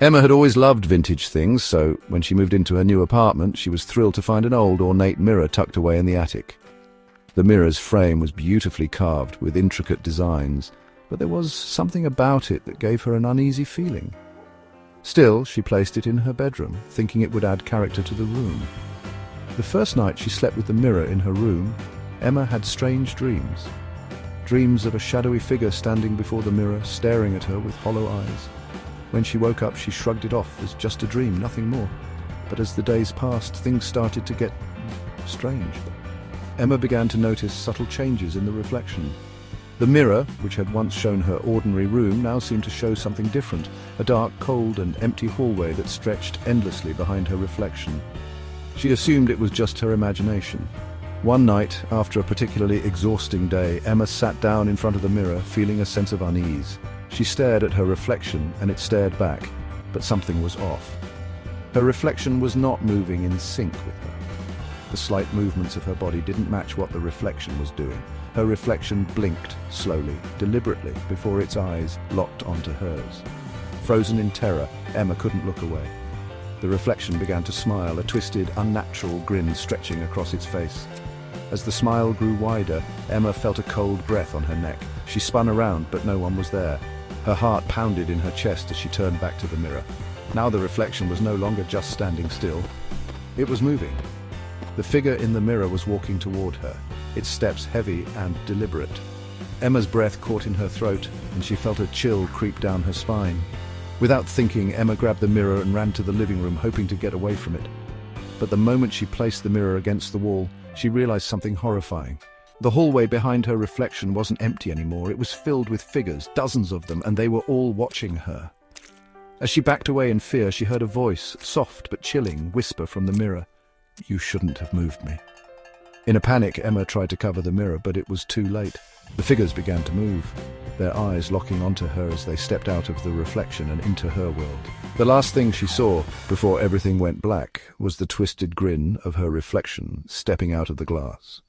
Emma had always loved vintage things, so when she moved into her new apartment, she was thrilled to find an old, ornate mirror tucked away in the attic. The mirror's frame was beautifully carved with intricate designs, but there was something about it that gave her an uneasy feeling. Still, she placed it in her bedroom, thinking it would add character to the room. The first night she slept with the mirror in her room, Emma had strange dreams. Dreams of a shadowy figure standing before the mirror, staring at her with hollow eyes. When she woke up, she shrugged it off as just a dream, nothing more. But as the days passed, things started to get strange. Emma began to notice subtle changes in the reflection. The mirror, which had once shown her ordinary room, now seemed to show something different, a dark, cold and empty hallway that stretched endlessly behind her reflection. She assumed it was just her imagination. One night, after a particularly exhausting day, Emma sat down in front of the mirror, feeling a sense of unease. She stared at her reflection, and it stared back, but something was off. Her reflection was not moving in sync with her. The slight movements of her body didn't match what the reflection was doing. Her reflection blinked slowly, deliberately, before its eyes locked onto hers. Frozen in terror, Emma couldn't look away. The reflection began to smile, a twisted, unnatural grin stretching across its face. As the smile grew wider, Emma felt a cold breath on her neck. She spun around, but no one was there. Her heart pounded in her chest as she turned back to the mirror. Now the reflection was no longer just standing still. It was moving. The figure in the mirror was walking toward her, its steps heavy and deliberate. Emma's breath caught in her throat, and she felt a chill creep down her spine. Without thinking, Emma grabbed the mirror and ran to the living room, hoping to get away from it. But the moment she placed the mirror against the wall, she realized something horrifying. The hallway behind her reflection wasn't empty anymore. It was filled with figures, dozens of them, and they were all watching her. As she backed away in fear, she heard a voice, soft but chilling, whisper from the mirror, "You shouldn't have moved me." In a panic, Emma tried to cover the mirror, but it was too late. The figures began to move, their eyes locking onto her as they stepped out of the reflection and into her world. The last thing she saw, before everything went black, was the twisted grin of her reflection stepping out of the glass.